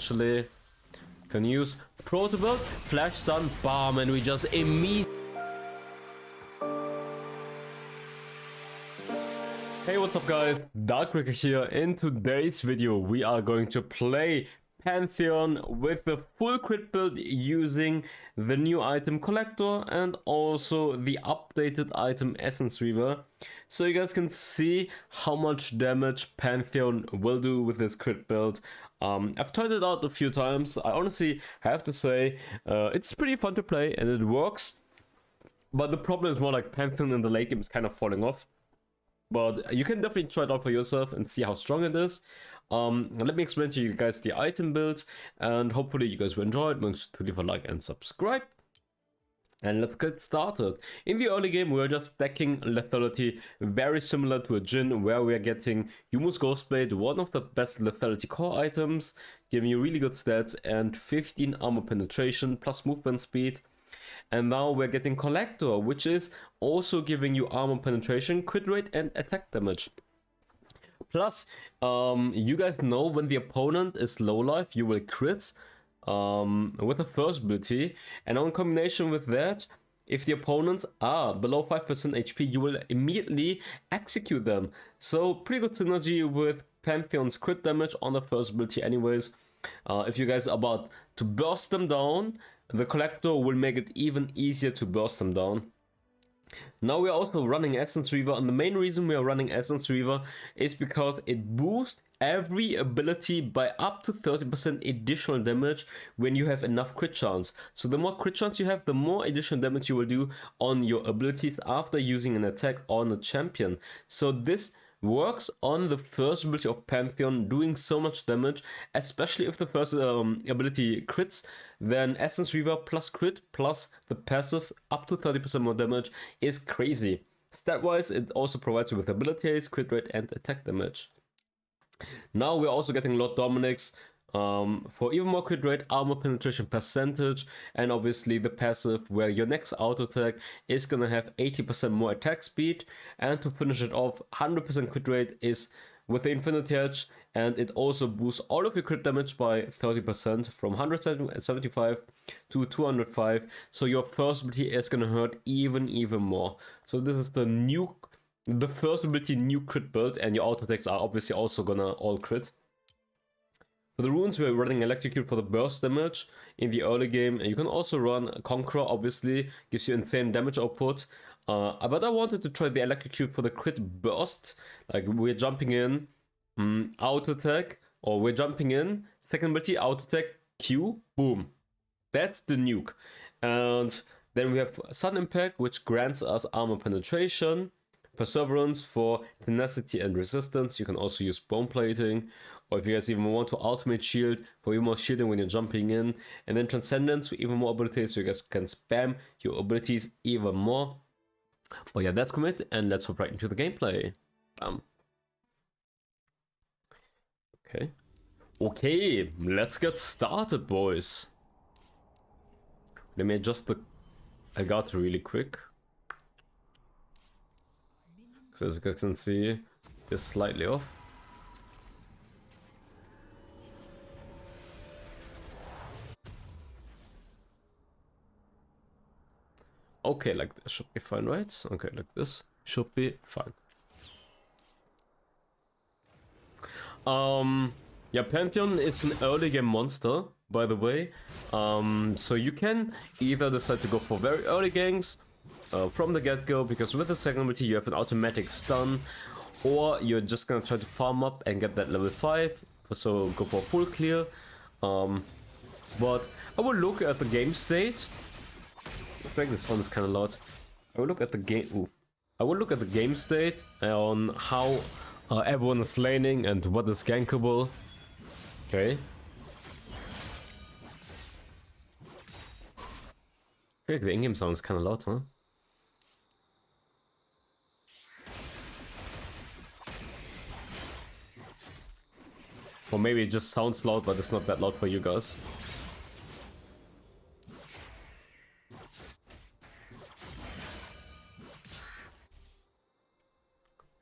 Actually, can use Protobelt, Flash Stun, Bomb, and we just immediately... Hey, what's up guys, Darkbreaker here. In today's video we are going to play Pantheon with the full crit build using the new item Collector and also the updated item Essence Reaver, so you guys can see how much damage Pantheon will do with this crit build. I've tried it out a few times. I honestly have to say it's pretty fun to play and it works, but the problem is more like Pantheon in the late game is kind of falling off. But you can definitely try it out for yourself and see how strong it is. Let me explain to you guys the item build, and hopefully you guys will enjoy it. Make sure to leave a like and subscribe. And let's get started. In the early game, we're just stacking lethality, very similar to a Jhin, where we are getting Yuumu's Ghostblade, one of the best lethality core items, giving you really good stats and 15 armor penetration plus movement speed. And now we're getting Collector, which is also giving you armor penetration, crit rate, and attack damage. Plus, you guys know when the opponent is low life, you will crit with the first ability. And in combination with that, if the opponents are below 5% HP, you will immediately execute them. So pretty good synergy with Pantheon's crit damage on the first ability anyways. If you guys are about to burst them down, the Collector will make it even easier to burst them down. Now we are also running Essence Reaver, and the main reason we are running Essence Reaver is because it boosts every ability by up to 30% additional damage when you have enough crit chance. So the more crit chance you have, the more additional damage you will do on your abilities after using an attack on a champion. So this works on the first ability of Pantheon, doing so much damage, especially if the first ability crits. Then Essence Reaver plus crit plus the passive up to 30% more damage is crazy. Stat wise, it also provides you with ability haste, crit rate, and attack damage. Now we're also getting Lord Dominic's for even more crit rate, armor penetration percentage, and obviously the passive where your next auto attack is gonna have 80% more attack speed, and to finish it off, 100% crit rate is with the Infinity Edge, and it also boosts all of your crit damage by 30% from 175 to 205. So your first ability is gonna hurt even more. So this is the first ability new crit build, and your auto attacks are obviously also gonna all crit. For the runes, we're running Electrocute for the burst damage in the early game. You can also run Conqueror, obviously, gives you insane damage output. But I wanted to try the Electrocute for the crit burst. Like, we're jumping in, auto attack, or we're jumping in, second ability, auto attack, Q, boom. That's the nuke. And then we have Sudden Impact, which grants us armor penetration, Perseverance for tenacity and resistance. You can also use Bone Plating, or if you guys even want to Ultimate Shield for even more shielding when you're jumping in, and then Transcendence for even more abilities, so you guys can spam your abilities even more. But yeah, that's commit, and let's hop right into the gameplay. Okay, let's get started, boys. Let me adjust the Elgato really quick. As you guys can see, it's slightly off. Okay, like this should be fine, right? Okay, like this should be fine. Yeah, Pantheon is an early game monster, by the way. So you can either decide to go for very early ganks from the get-go, because with the second ability you have an automatic stun, or you're just gonna try to farm up and get that level 5, so go for full clear. But I will look at the game state. I think the sound is kind of loud. I will look at the game. I will look at the game state on how everyone is laning and what is gankable. Okay. I feel like the in-game sound is kind of loud, huh? Or maybe it just sounds loud, but it's not that loud for you guys.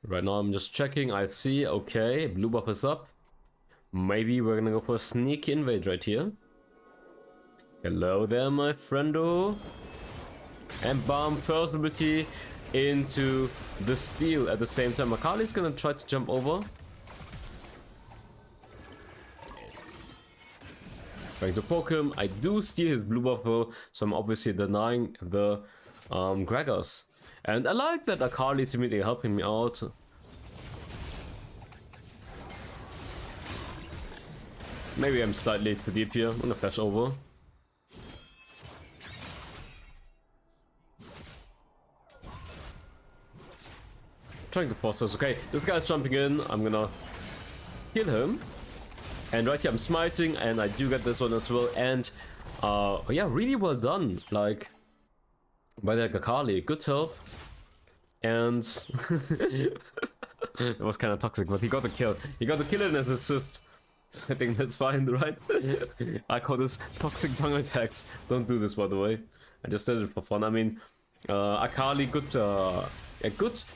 Right now I'm just checking, I see, okay, blue buff is up. Maybe we're gonna go for a sneaky invade right here. Hello there, my friendo. And bomb first ability into the steel at the same time. Akali's gonna try to jump over. Trying to poke him. I do steal his blue buff though, so I'm obviously denying the Gregors. And I like that Akali is immediately helping me out. Maybe I'm slightly too deep here. I'm gonna flash over. Trying to force us. Okay, this guy's jumping in. I'm gonna kill him. And right here I'm smiting, and I do get this one as well. And yeah, really well done. Like by the Akali, good help. And it was kind of toxic, but he got the kill. He got the kill in his assist. So I think that's fine, right? I call this toxic jungle attacks. Don't do this, by the way. I just did it for fun. I mean, Akali, good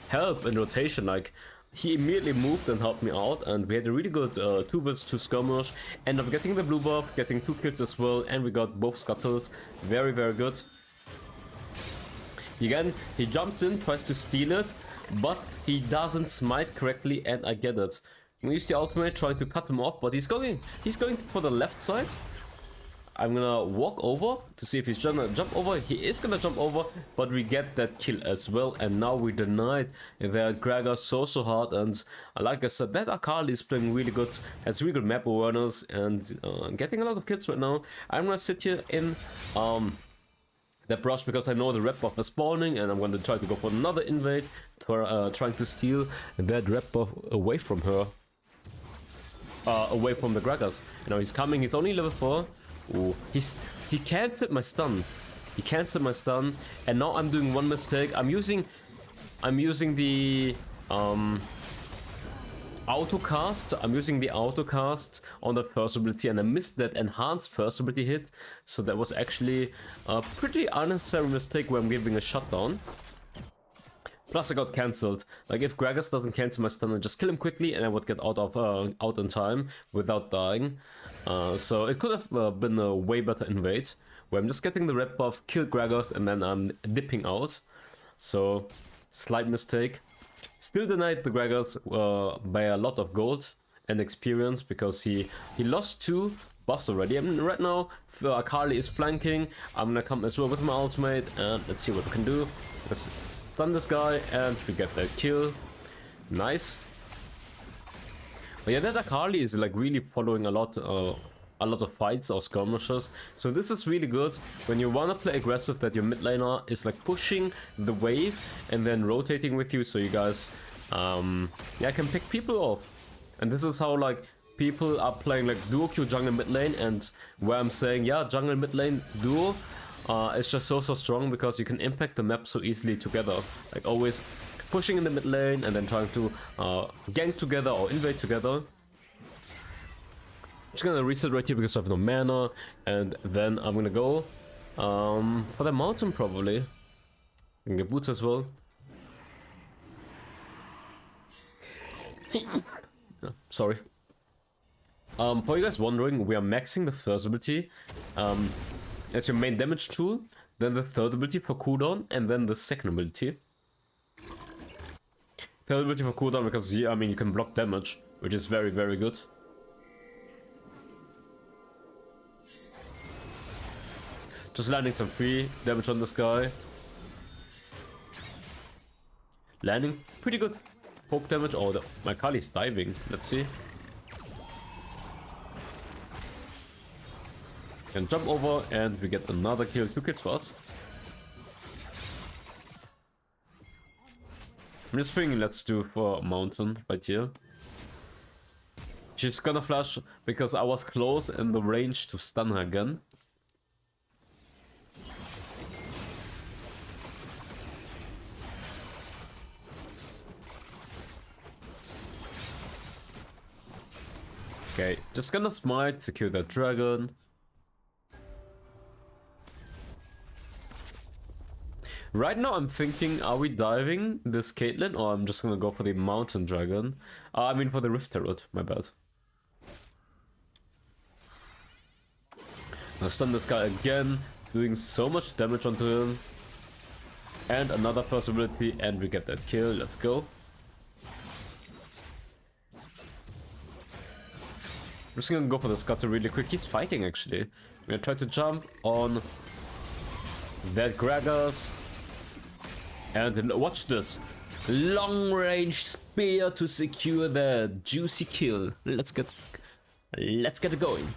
help in rotation. Like, he immediately moved and helped me out, and we had a really good 2 vs 2 skirmish. End up getting the blue buff, getting 2 kills as well, and we got both scuttles. Very, very good. Again, he jumps in, tries to steal it, but he doesn't smite correctly, and I get it. I'm gonna use the ultimate, trying to cut him off, but he's going for the left side. I'm gonna walk over to see if he's gonna jump over. He is gonna jump over, but we get that kill as well. And now we denied that Gregor so hard. And like I said, that Akali is playing really good, has really good map awareness, and getting a lot of kills right now. I'm gonna sit here in that brush because I know the red buff is spawning, and I'm gonna try to go for another invade, trying to steal that red buff away from her. Away from the Gregors. You know, he's coming, he's only level 4. Ooh, he can't hit my stun. He can't hit my stun. And now I'm doing one mistake. I'm using the autocast. I'm using the autocast on the first ability, and I missed that enhanced first ability hit. So that was actually a pretty unnecessary mistake where I'm giving a shutdown. Plus I got cancelled. Like, if Gregors doesn't cancel my stun, I just kill him quickly and I would get out in time without dying. So it could have been a way better invade, where I'm just getting the red buff, kill Gregors, and then I'm dipping out. So, slight mistake. Still denied the Gregors by a lot of gold and experience, because he lost 2 buffs already. I mean, right now Akali is flanking. I'm gonna come as well with my ultimate, and let's see what we can do. Let's stun this guy, and we get that kill. Nice. But yeah, that Akali is like really following a lot of fights or skirmishes. So this is really good when you wanna play aggressive, that your mid laner is like pushing the wave and then rotating with you, so you guys yeah, can pick people off. And this is how like people are playing like duo queue jungle mid lane, and where I'm saying, yeah, jungle mid lane duo is just so strong, because you can impact the map so easily together. Like, always pushing in the mid lane and then trying to gank together or invade together. I'm just gonna reset right here because I have no mana, and then I'm gonna go for the mountain probably. I can get boots as well. Sorry. For you guys wondering, we are maxing the first ability as your main damage tool, then the third ability for cooldown, and then the second ability. Third ability for cooldown because, yeah, I mean, you can block damage, which is very, very good. Just landing some free damage on this guy. Landing pretty good poke damage. Oh, my Kali's diving. Let's see. Can jump over, and we get another kill. 2 kills for us. I'm just thinking, let's do for mountain right here. She's gonna flash because I was close in the range to stun her again. Okay, just gonna smite, secure that dragon. Right now I'm thinking, are we diving this Caitlyn, or I'm just gonna go for the mountain dragon? I mean for the rift turret, my bad. I stun this guy again, doing so much damage onto him. And another first ability, and we get that kill. Let's go. I'm just gonna go for the scutter really quick. He's fighting actually. I'm gonna try to jump on that Gragas. And watch this. Long range spear to secure the juicy kill. Let's get it going.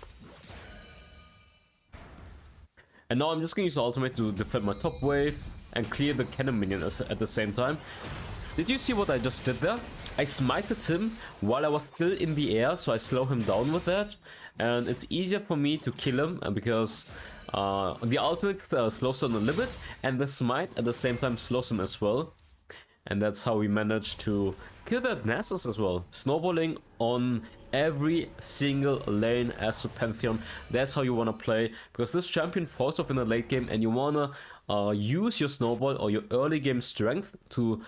And now I'm just gonna use the ultimate to defend my top wave and clear the cannon minion at the same time. Did you see what I just did there? I smited him while I was still in the air, so I slow him down with that. And it's easier for me to kill him because the ultimate slows down a little bit, and the smite at the same time slows him as well. And that's how we managed to kill that Nasus as well. Snowballing on every single lane as a Pantheon. That's how you want to play, because this champion falls off in the late game and you want to use your snowball or your early game strength to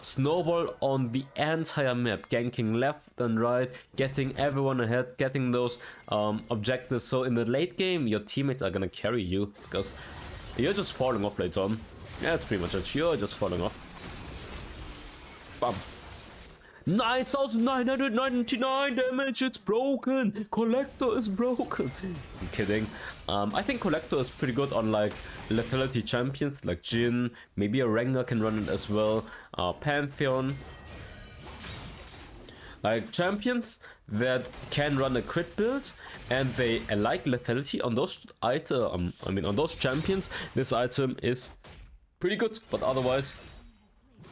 snowball on the entire map, ganking left and right, getting everyone ahead, getting those objectives. So in the late game your teammates are gonna carry you because you're just falling off later on. Yeah, that's pretty much it. You're just falling off. Bam. 9,999 damage, it's broken! Collector is broken! I'm kidding. I think Collector is pretty good on like lethality champions like Jhin, maybe a Rengar can run it as well, Pantheon. Like champions that can run a crit build and they like lethality on those on those champions, this item is pretty good, but otherwise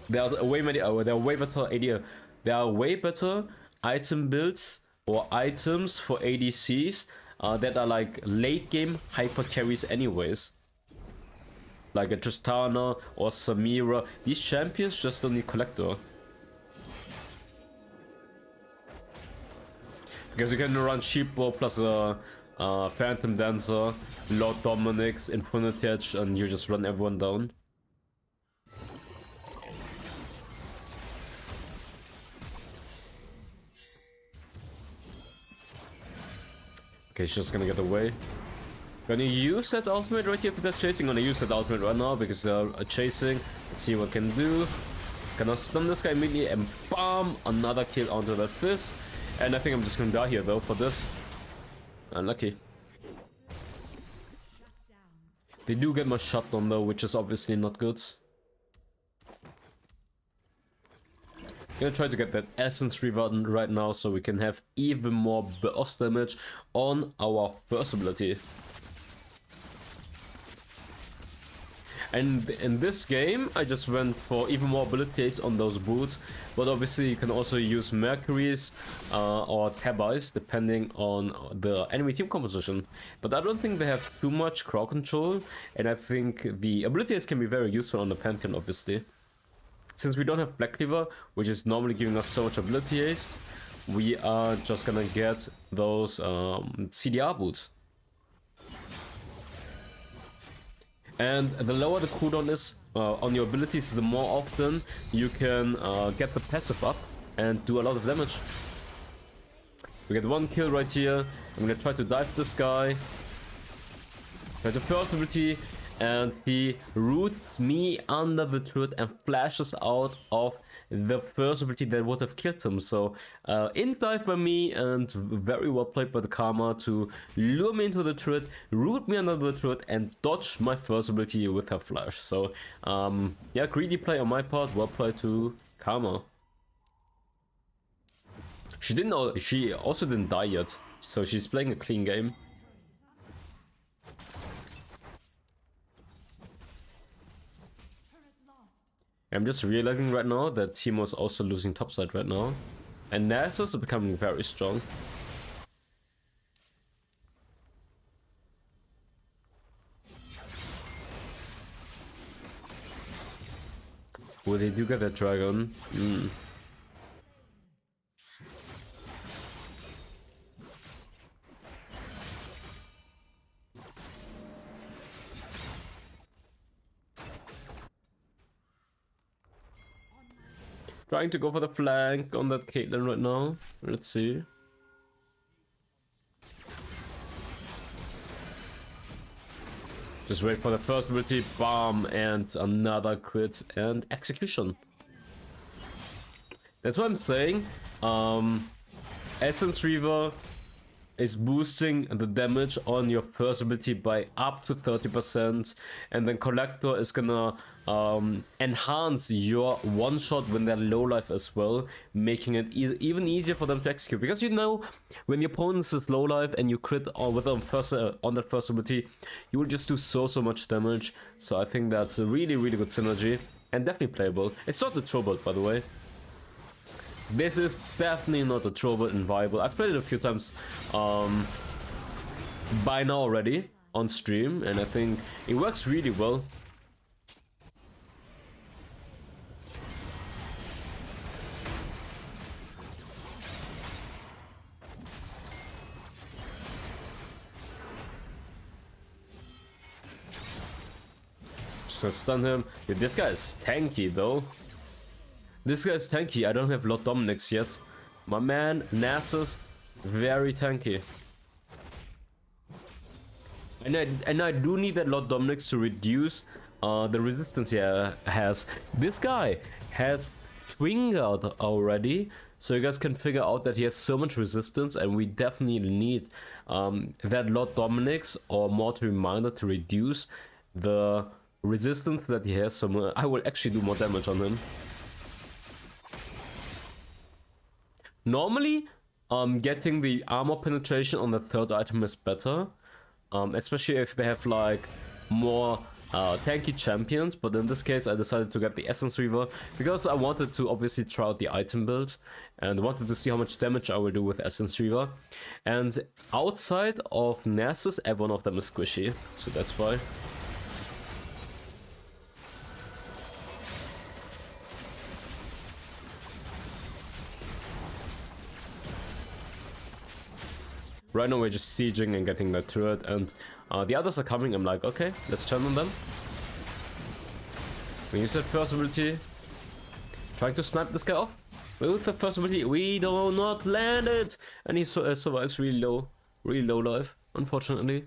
there are way better item builds or items for ADCs that are like late game hyper carries anyways. Like a Tristana or Samira. These champions just don't need Collector. Because you can run Sheepbo plus a Phantom Dancer, Lord Dominic's, Infinity Edge, and you just run everyone down. Okay, she's just gonna get away. Gonna use that ultimate right here if they're chasing. Gonna use that ultimate right now because they're chasing. Let's see what can do. Gonna stun this guy immediately and BAM! Another kill onto that fist. And I think I'm just gonna die here though for this. Unlucky. They do get my shutdown though, which is obviously not good. Gonna try to get that essence reward right now so we can have even more burst damage on our first ability. And in this game I just went for even more abilities on those boots, but obviously you can also use Mercury's or Tabais depending on the enemy team composition. But I don't think they have too much crowd control, and I think the abilities can be very useful on the Pantheon obviously. Since we don't have Black Cleaver, which is normally giving us so much ability haste, we are just gonna get those CDR boots. And the lower the cooldown is on your abilities, the more often you can get the passive up and do a lot of damage. We get one kill right here. I'm gonna try to dive this guy. Try to first ability. And he roots me under the turret and flashes out of the first ability that would have killed him. So in dive by me, and very well played by the Karma to lure me into the turret, root me under the turret, and dodge my first ability with her flash. So yeah, greedy play on my part, well played to Karma. She also didn't die yet, so she's playing a clean game. I'm just realizing right now that Teemo is also losing topside right now. And Nasus is becoming very strong. Oh, they do get that dragon. Trying to go for the flank on that Caitlyn right now. Let's see. Just wait for the first ability, bomb, and another crit and execution. That's what I'm saying. Essence Reaver is boosting the damage on your first ability by up to 30%, and then Collector is gonna enhance your one shot when they're low life as well, making it even easier for them to execute. Because you know, when the opponent is low life and you crit with them first on that first ability, you will just do so much damage. So I think that's a really good synergy and definitely playable. It's not the Trobalt, by the way. This is definitely not a Trobalt and viable. I've played it a few times by now already on stream, and I think it works really well. Just stun him. Dude, this guy is tanky though. This guy's tanky. I don't have Lord Dominic's yet. My man, Nasus, very tanky. And I do need that Lord Dominic's to reduce the resistance he has. This guy has Twinguard already, so you guys can figure out that he has so much resistance, and we definitely need that Lord Dominic's or Mortal Reminder to reduce the resistance that he has. So I will actually do more damage on him. Normally, getting the armor penetration on the third item is better, especially if they have like more tanky champions, but in this case I decided to get the Essence Reaver because I wanted to obviously try out the item build and wanted to see how much damage I will do with Essence Reaver. And outside of Nasus, every one of them is squishy, so that's why. Right now we're just sieging and getting that turret, and the others are coming. I'm like, okay, let's turn on them. We use that first ability. Trying to snipe this guy off. With the first ability, we do not land it! And he survives really low life, unfortunately.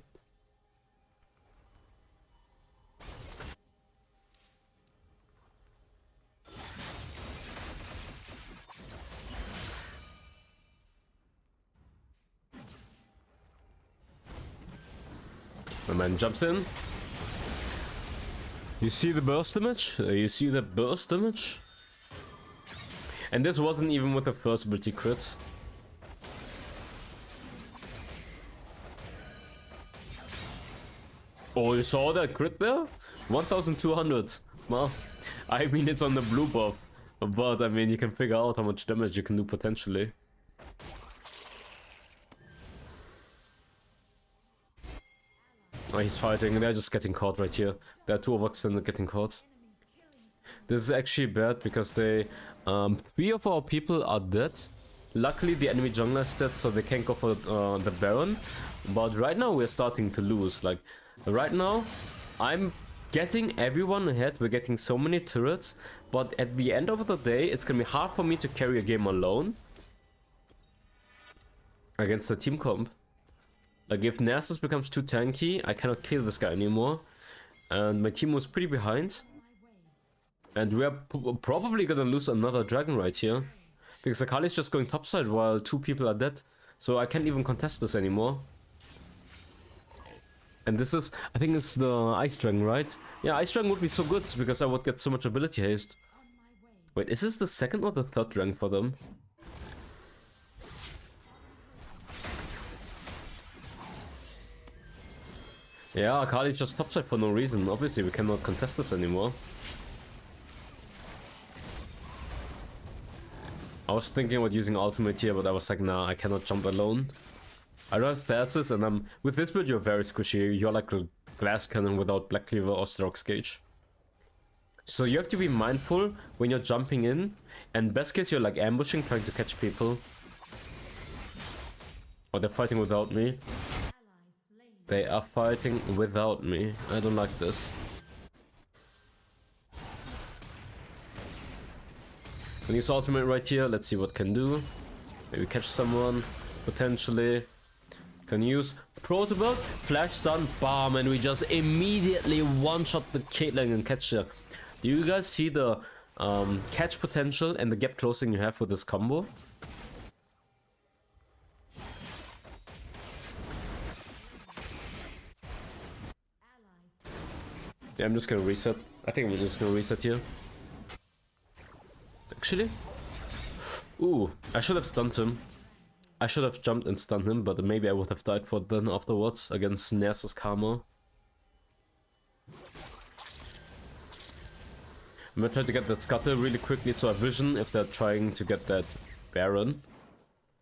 My man jumps in. You see the burst damage? You see the burst damage? And this wasn't even with the first ability crit. Oh, you saw that crit there? 1200. Well, I mean, it's on the blue buff, but I mean, you can figure out how much damage you can do potentially. Oh, he's fighting. They're just getting caught right here. There are two of us and getting caught. This is actually bad because they, 3 of our people are dead. Luckily, the enemy jungler is dead, so they can't go for the Baron. But right now, we're starting to lose. Like, right now, I'm getting everyone ahead. We're getting so many turrets. But at the end of the day, it's gonna be hard for me to carry a game alone against the team comp. Like, if Nasus becomes too tanky, I cannot kill this guy anymore. And my team was pretty behind. And we are probably gonna lose another dragon right here. Because Akali's just going topside while 2 people are dead. So I can't even contest this anymore. And this is, I think it's the Ice Dragon, right? Yeah, Ice Dragon would be so good because I would get so much ability haste. Wait, is this the second or the third dragon for them? Yeah, Akali just topside for no reason. Obviously, we cannot contest this anymore. I was thinking about using ultimate here, but I was like, nah, I cannot jump alone. I don't have stasis, and with this build, you're very squishy. You're like a glass cannon without Black Cleaver or Strokes Gauge. So you have to be mindful when you're jumping in, and best case, you're like ambushing, trying to catch people. Oh, they're fighting without me. They are fighting without me. I don't like this. When use ultimate right here, let's see what can do. Maybe catch someone, potentially. Can use Proto Build, Flash Stun, bam, and we just immediately one-shot the Caitlyn and catch her. Do you guys see the catch potential and the gap closing you have with this combo? Yeah, I'm just gonna reset. I think we're just gonna reset here. Actually? Ooh, I should have stunned him. I should have jumped and stunned him, but maybe I would have died for then afterwards against Nersa's Karma. I'm gonna try to get that Scuttle really quickly so I vision if they're trying to get that Baron.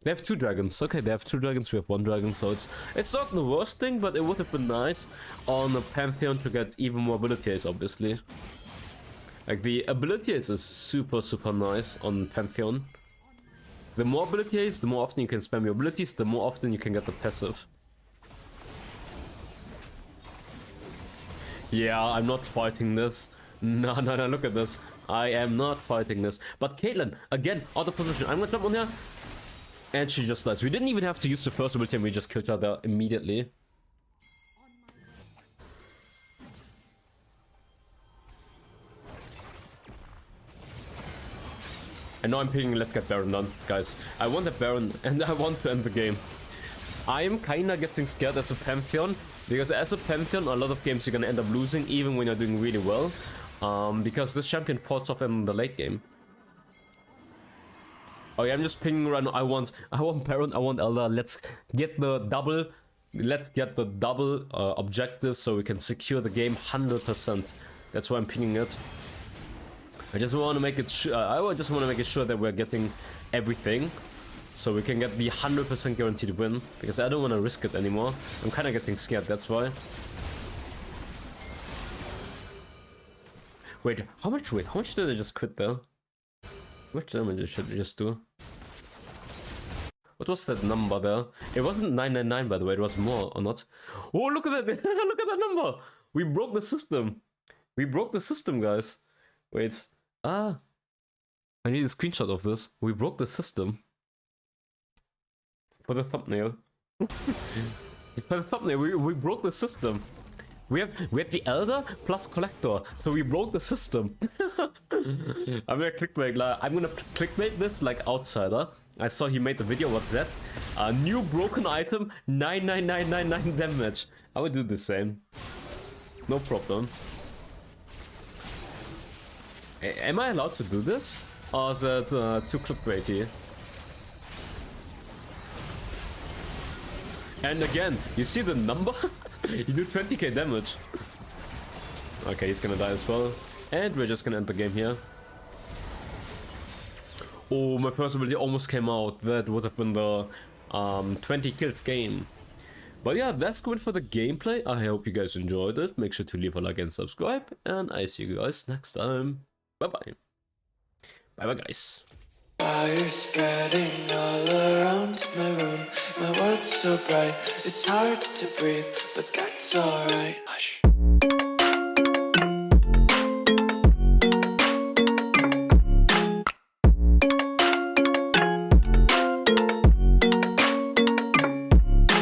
They have 2 dragons. Okay, they have 2 dragons, we have 1 dragon, so it's not the worst thing, but it would have been nice on a Pantheon to get even more abilities, obviously. Like, the abilities is super nice on Pantheon. The more abilities, the more often you can spam your abilities, the more often you can get the passive. Yeah, I'm not fighting this. No, look at this. I am not fighting this. But Caitlyn, again, out of position. I'm gonna jump on her. And she just dies. We didn't even have to use the first ability and we just killed her there immediately. And now I'm picking let's get Baron done, guys. I want the Baron and I want to end the game. I am kinda getting scared as a Pantheon, because as a Pantheon, a lot of games you're gonna end up losing even when you're doing really well. Because this champion falls off in the late game. Oh yeah, I'm just pinging right now. I want Baron, I want Elder. Let's get the double. Let's get the double objective so we can secure the game 100%. That's why I'm pinging it. I just want to make it sure that we're getting everything, so we can get the 100% guaranteed win. Because I don't want to risk it anymore. I'm kind of getting scared. That's why. Wait, how much did I just quit there? How much damage should I just do? What was that number there? It wasn't 999, by the way. It was more, or not? Oh, look at that! Look at that number! We broke the system. We broke the system, guys. Wait. I need a screenshot of this. We broke the system. For the thumbnail. For the thumbnail, we broke the system. We have the Elder plus Collector, so we broke the system. I'm gonna clickbait this like outsider. I saw he made the video. What's that? A new broken item, 99999 damage. I would do the same. No problem. Am I allowed to do this? Or is it too clickbaity? And again, you see the number? You do 20k damage. Okay, he's gonna die as well. And we're just gonna end the game here. Oh, my first ability almost came out. That would have been the 20 kills game. But yeah, that's good for the gameplay. I hope you guys enjoyed it. Make sure to leave a like and subscribe. And I see you guys next time. Bye-bye. Bye-bye, guys. Fire spreading all around my room. My world's so bright, it's hard to breathe, but that's alright. Hush.